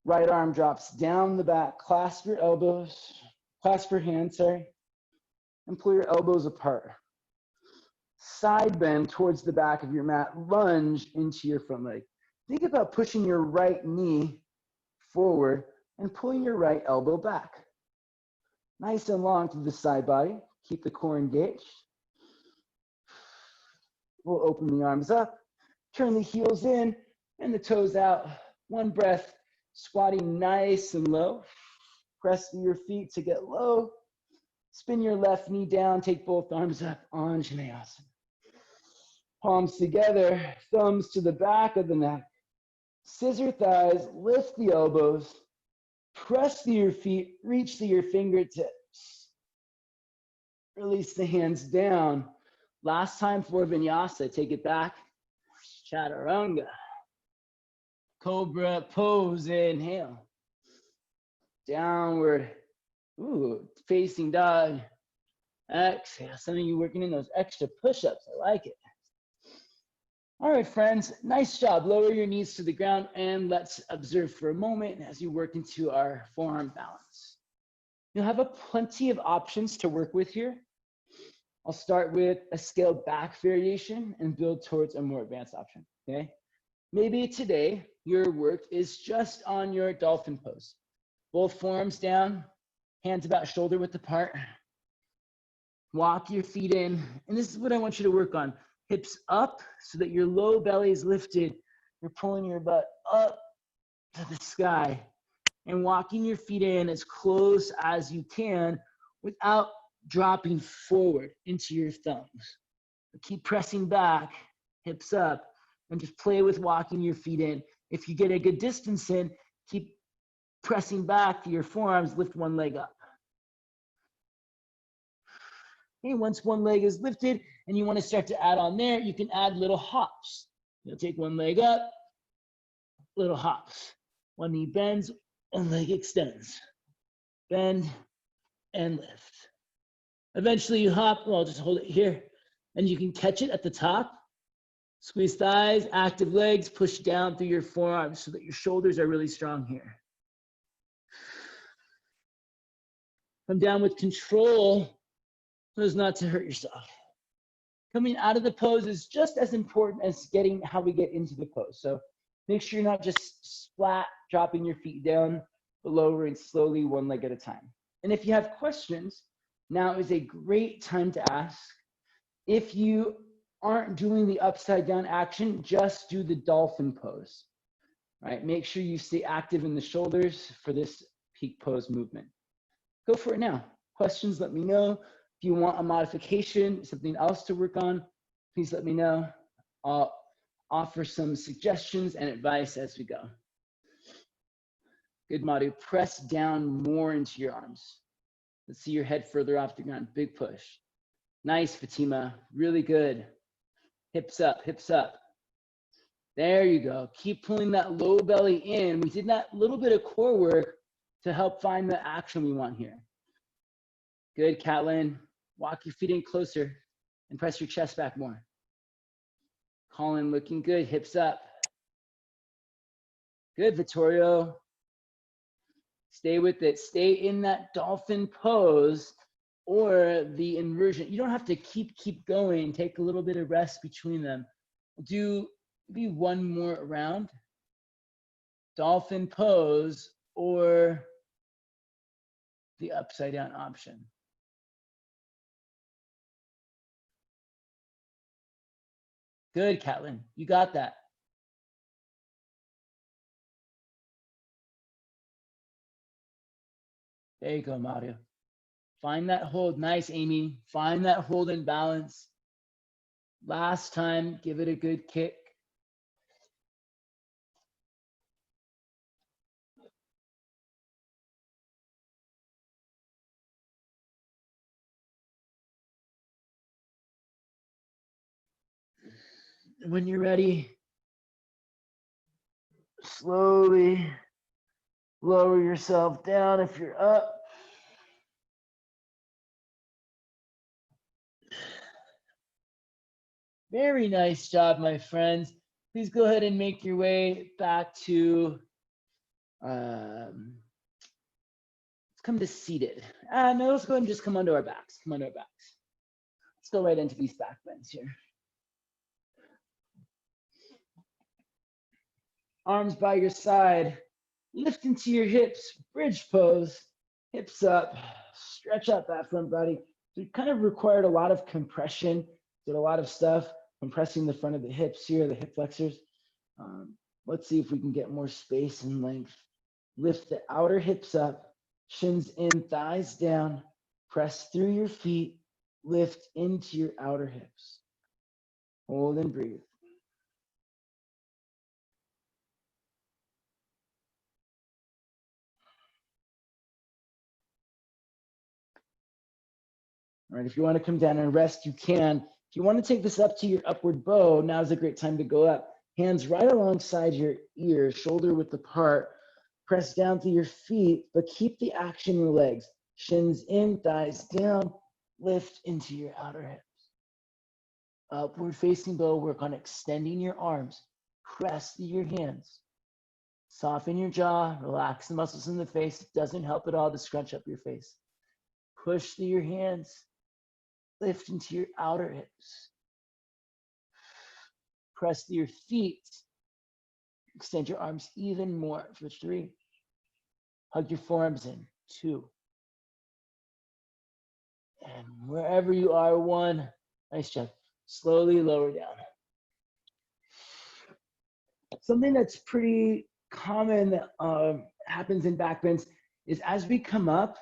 Right arm drops down the back. Clasp your elbows. Clasp your hands, sorry. And pull your elbows apart. Side bend towards the back of your mat. Lunge into your front leg. Think about pushing your right knee forward and pulling your right elbow back. Nice and long through the side body. Keep the core engaged. We'll open the arms up. Turn the heels in and the toes out. One breath, squatting nice and low. Press through your feet to get low. Spin your left knee down. Take both arms up. Anjaneyasana. Palms together. Thumbs to the back of the neck. Scissor thighs. Lift the elbows. Press through your feet. Reach to your fingertips. Release the hands down. Last time for vinyasa. Take it back. Chaturanga. Cobra pose. Inhale. Downward. Ooh, facing dog. Exhale. Some of you working in those extra push-ups. I like it. All right, friends. Nice job. Lower your knees to the ground and let's observe for a moment as you work into our forearm balance. You'll have plenty of options to work with here. I'll start with a scaled back variation and build towards a more advanced option, okay? Maybe today your work is just on your dolphin pose. Both forearms down, hands about shoulder width apart. Walk your feet in, and this is what I want you to work on. Hips up so that your low belly is lifted. You're pulling your butt up to the sky and walking your feet in as close as you can without dropping forward into your thumbs. Keep pressing back, hips up, and just play with walking your feet in. If you get a good distance in, keep pressing back to your forearms, lift one leg up. Okay, once one leg is lifted and you want to start to add on there, you can add little hops. You'll take one leg up, little hops. One knee bends, one leg extends. Bend and lift. Eventually you hop, well, just hold it here, and you can catch it at the top. Squeeze thighs, active legs, push down through your forearms so that your shoulders are really strong here. Come down with control so as not to hurt yourself. Coming out of the pose is just as important as getting how we get into the pose. So make sure you're not just splat dropping your feet down but lowering slowly one leg at a time. And if you have questions, now is a great time to ask. If you aren't doing the upside down action, just do the dolphin pose, right? Make sure you stay active in the shoulders for this peak pose movement. Go for it now. Questions, let me know. If you want a modification, something else to work on, please let me know. I'll offer some suggestions and advice as we go. Good, Madhu. Press down more into your arms. Let's see your head further off the ground. Big push. Nice, Fatima. Really good. Hips up, hips up. There you go. Keep pulling that low belly in. We did that little bit of core work to help find the action we want here. Good, Catlin. Walk your feet in closer and press your chest back more. Colin, looking good. Hips up. Good, Vittorio. Stay with it. Stay in that dolphin pose or the inversion. You don't have to keep going. Take a little bit of rest between them. We'll do maybe one more round. Dolphin pose or the upside down option. Good, Catlin. You got that. There you go, Mario. Find that hold. Nice, Amy. Find that hold and balance. Last time, give it a good kick. When you're ready, slowly lower yourself down if you're up. Very nice job, my friends. Please go ahead and make your way back to, let's come to seated. No, let's go ahead and just come onto our backs. Come onto our backs. Let's go right into these back bends here. Arms by your side, lift into your hips, bridge pose, hips up, stretch out that front body. So we kind of required a lot of compression, did a lot of stuff, compressing the front of the hips here, the hip flexors. Let's see if we can get more space and length. Lift the outer hips up, shins in, thighs down, press through your feet, lift into your outer hips. Hold and breathe. All right, if you want to come down and rest, you can. If you want to take this up to your upward bow, now is a great time to go up. Hands right alongside your ears, shoulder width apart. Press down through your feet, but keep the action in your legs. Shins in, thighs down, lift into your outer hips. Upward facing bow, work on extending your arms. Press through your hands. Soften your jaw, relax the muscles in the face. It doesn't help at all to scrunch up your face. Push through your hands. Lift into your outer hips. Press through your feet. Extend your arms even more for 3. Hug your forearms in. 2. And wherever you are, 1. Nice job. Slowly lower down. Something that's pretty common that happens in back bends is as we come up,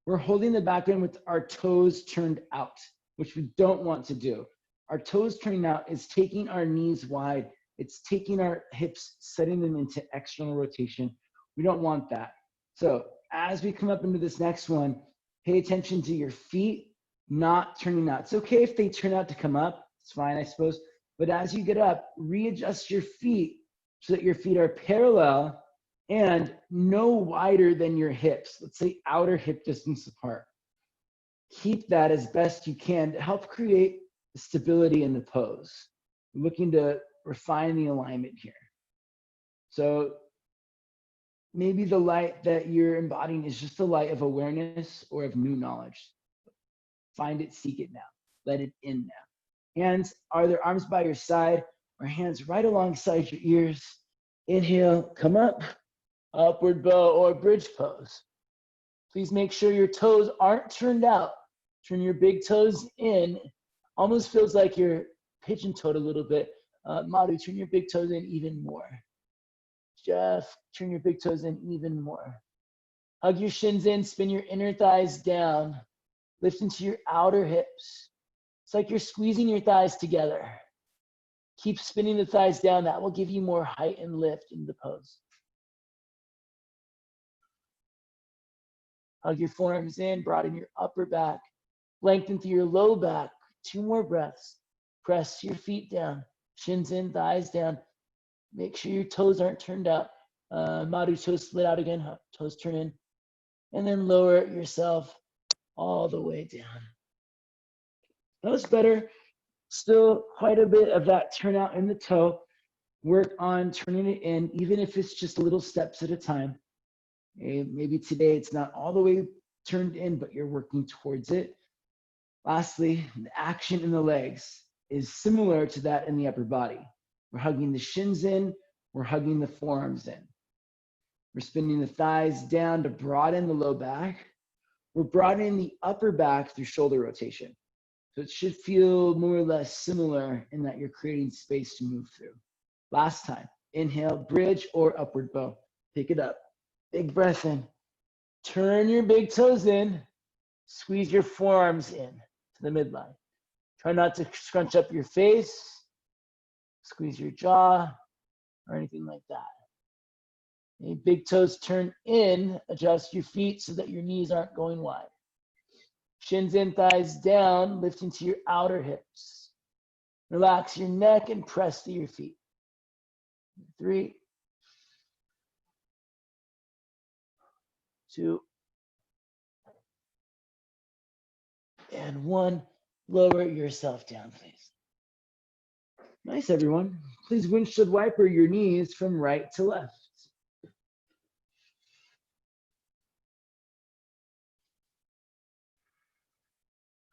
we're holding the back bend with our toes turned out, which we don't want to do. Our toes turning out is taking our knees wide. It's taking our hips, setting them into external rotation. We don't want that. So as we come up into this next one, pay attention to your feet not turning out. It's okay if they turn out to come up. It's fine, I suppose. But as you get up, readjust your feet so that your feet are parallel and no wider than your hips. Let's say outer hip distance apart. Keep that as best you can to help create stability in the pose. I'm looking to refine the alignment here. So maybe the light that you're embodying is just the light of awareness or of new knowledge. Find it, seek it now. Let it in now. Hands are there, arms by your side or hands right alongside your ears. Inhale, come up. Upward bow or bridge pose. Please make sure your toes aren't turned out. Turn your big toes in. Almost feels like you're pigeon-toed a little bit. Madhu, turn your big toes in even more. Jeff, turn your big toes in even more. Hug your shins in, spin your inner thighs down. Lift into your outer hips. It's like you're squeezing your thighs together. Keep spinning the thighs down. That will give you more height and lift in the pose. Hug your forearms in, broaden your upper back. Lengthen through your low back. 2 more breaths. Press your feet down. Shins in, thighs down. Make sure your toes aren't turned out. Madhu, toes split out again. Toes turn in. And then lower yourself all the way down. That was better. Still quite a bit of that turnout in the toe. Work on turning it in, even if it's just little steps at a time. Maybe today it's not all the way turned in, but you're working towards it. Lastly, the action in the legs is similar to that in the upper body. We're hugging the shins in, we're hugging the forearms in. We're spinning the thighs down to broaden the low back. We're broadening the upper back through shoulder rotation. So it should feel more or less similar in that you're creating space to move through. Last time, inhale, bridge or upward bow. Pick it up. Big breath in. Turn your big toes in. Squeeze your forearms in to the midline. Try not to scrunch up your face, squeeze your jaw, or anything like that. Okay, big toes turn in. Adjust your feet so that your knees aren't going wide. Shins in, thighs down, lift into your outer hips. Relax your neck and press to your feet. 3, 2, and 1. Lower yourself down, please. Nice, everyone. Please windshield wiper your knees from right to left.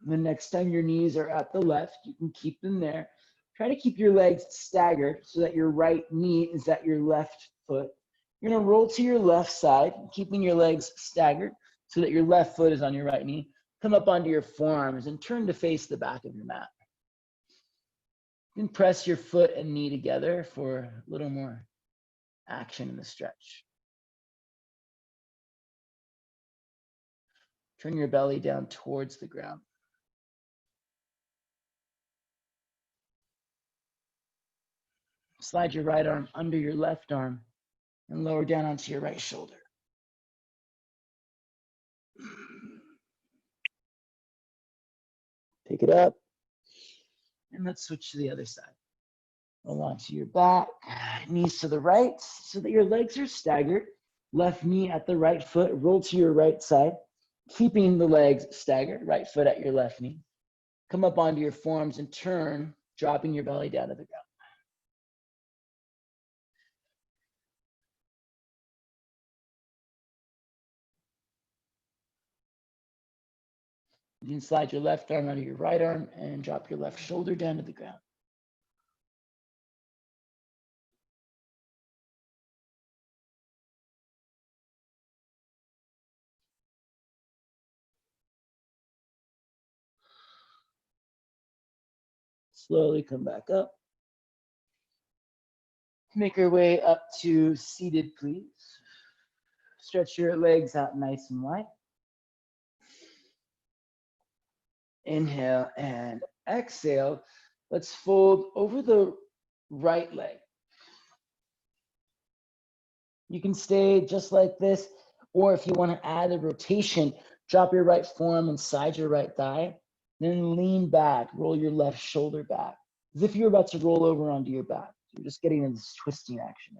The next time your knees are at the left, you can keep them there. Try to keep your legs staggered so that your right knee is at your left foot. You're going to roll to your left side, keeping your legs staggered so that your left foot is on your right knee. Come up onto your forearms and turn to face the back of your mat. You can press your foot and knee together for a little more action in the stretch. Turn your belly down towards the ground. Slide your right arm under your left arm and lower down onto your right shoulder. Pick it up. And let's switch to the other side. Roll onto your back, knees to the right so that your legs are staggered. Left knee at the right foot, roll to your right side, keeping the legs staggered, right foot at your left knee. Come up onto your forearms and turn, dropping your belly down to the ground. You can slide your left arm under your right arm and drop your left shoulder down to the ground. Slowly come back up. Make your way up to seated, please. Stretch your legs out nice and wide. Inhale and exhale. Let's fold over the right leg. You can stay just like this, or if you want to add a rotation, drop your right forearm inside your right thigh, then lean back, roll your left shoulder back, as if you're about to roll over onto your back. You're just getting in this twisting action.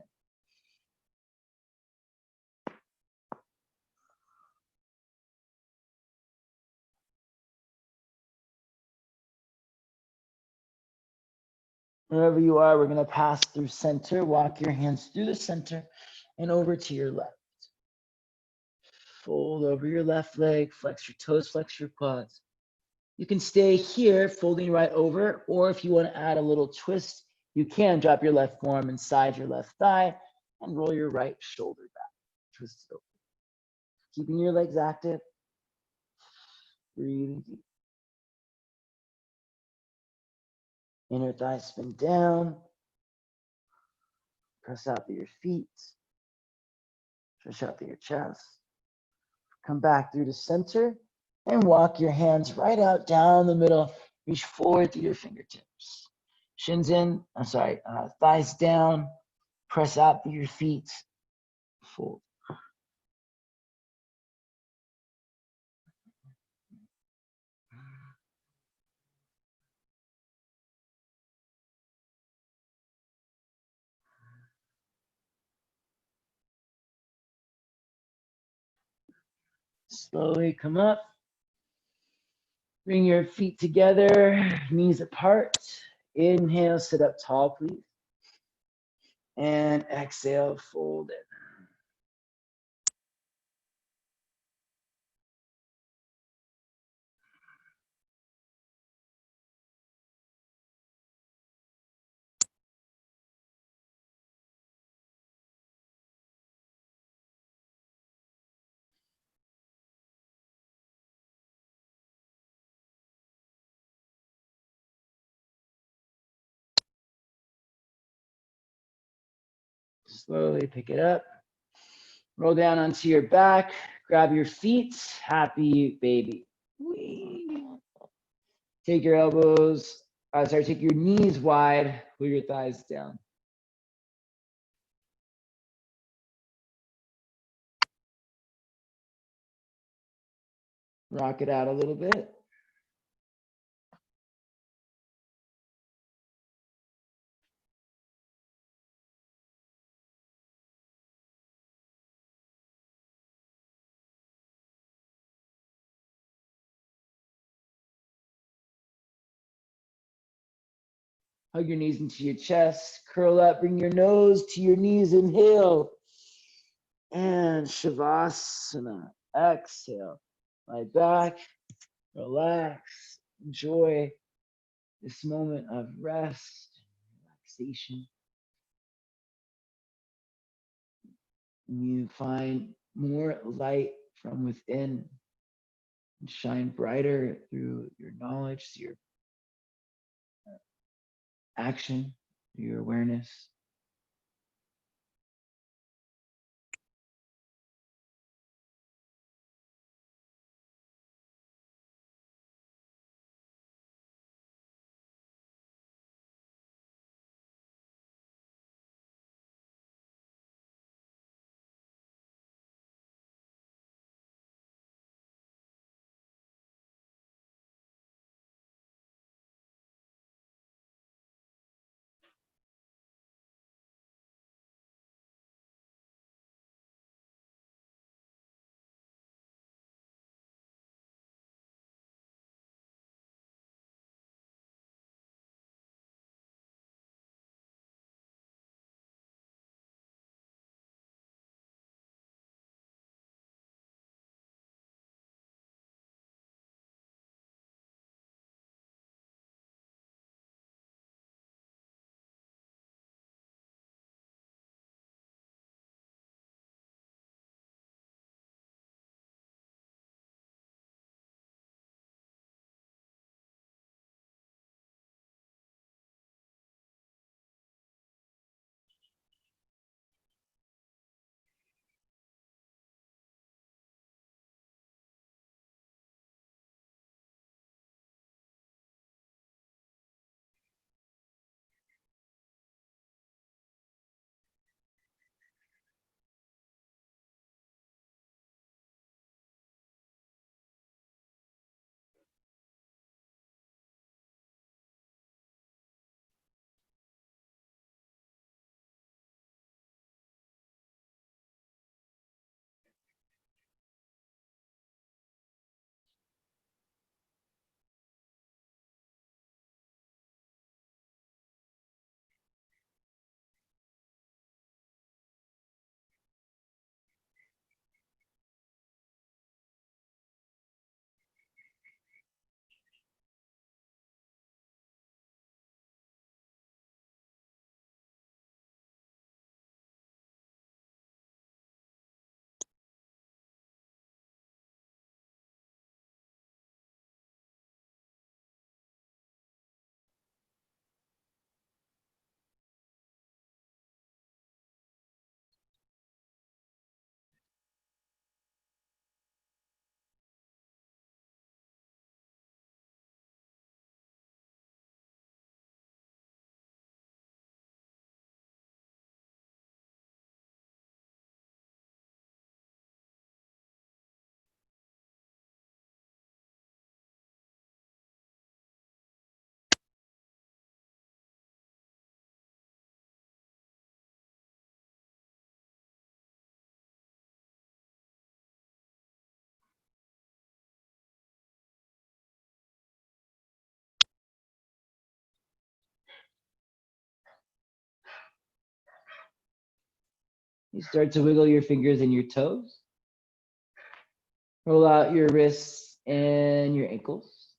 Wherever you are, we're going to pass through center. Walk your hands through the center and over to your left. Fold over your left leg, flex your toes, flex your quads. You can stay here, folding right over, or if you want to add a little twist, you can drop your left forearm inside your left thigh and roll your right shoulder back. twist it open. Keeping your legs active. Breathing deep. Inner thighs spin down. Press out through your feet. Stretch out through your chest. Come back through the center and walk your hands right out down the middle. Reach forward through your fingertips. Shins in, thighs down. Press out through your feet. Fold. Slowly come up. Bring your feet together, knees apart. Inhale, sit up tall, please. And exhale, fold it. Slowly pick it up. Roll down onto your back. Grab your feet. Happy baby. Take your elbows, take your knees wide. Pull your thighs down. Rock it out a little bit. Hug your knees into your chest. Curl up. Bring your nose to your knees. Inhale. And Shavasana. Exhale. Lie back. Relax. Enjoy this moment of rest, relaxation. You find more light from within and shine brighter through your knowledge, your action, your awareness. You start to wiggle your fingers and your toes. Roll out your wrists and your ankles.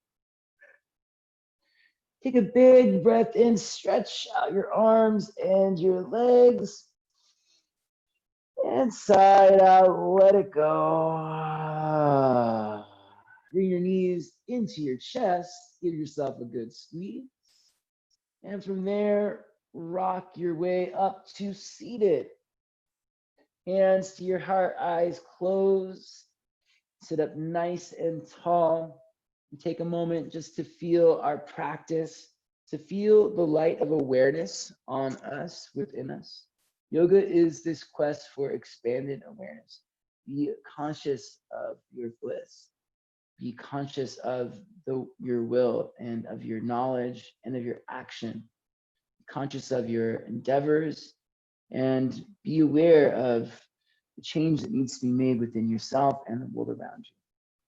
Take a big breath in, stretch out your arms and your legs. And side out, let it go. Bring your knees into your chest. Give yourself a good squeeze. And from there, rock your way up to seated. Hands to your heart, eyes closed. Sit up nice and tall. And take a moment just to feel our practice, to feel the light of awareness on us, within us. Yoga is this quest for expanded awareness. Be conscious of your bliss. Be conscious of your will and of your knowledge and of your action. Be conscious of your endeavors and be aware of the change that needs to be made within yourself and the world around you.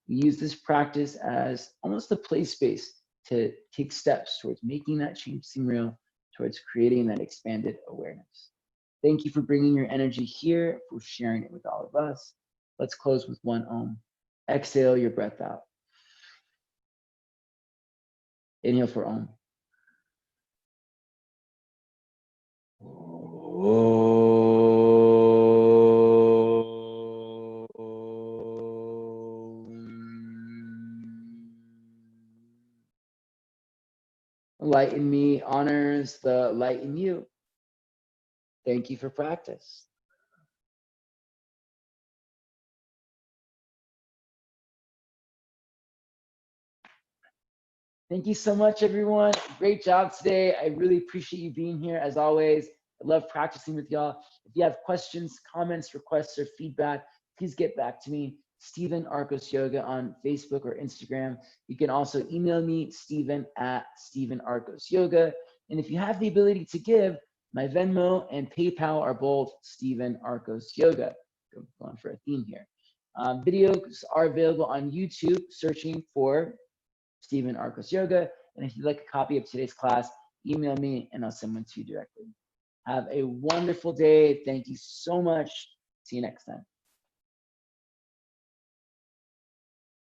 We use this practice as almost a play space to take steps towards making that change seem real, towards creating that expanded awareness. Thank you for bringing your energy here, for sharing it with all of us. Let's close with one Om. Exhale your breath out. Inhale for Om. Light in me honors the light in you. Thank you for practice. Thank you so much, everyone. Great job today. I really appreciate you being here as always. I love practicing with y'all. If you have questions, comments, requests, or feedback, please get back to me, Stephen Arcos Yoga on Facebook or Instagram. You can also email me, Stephen@Stephen Arcos Yoga. And if you have the ability to give, my Venmo and PayPal are both Stephen Arcos Yoga. Going for a theme here. Videos are available on YouTube, searching for Stephen Arcos Yoga. And if you'd like a copy of today's class, email me and I'll send one to you directly. Have a wonderful day. Thank you so much. See you next time.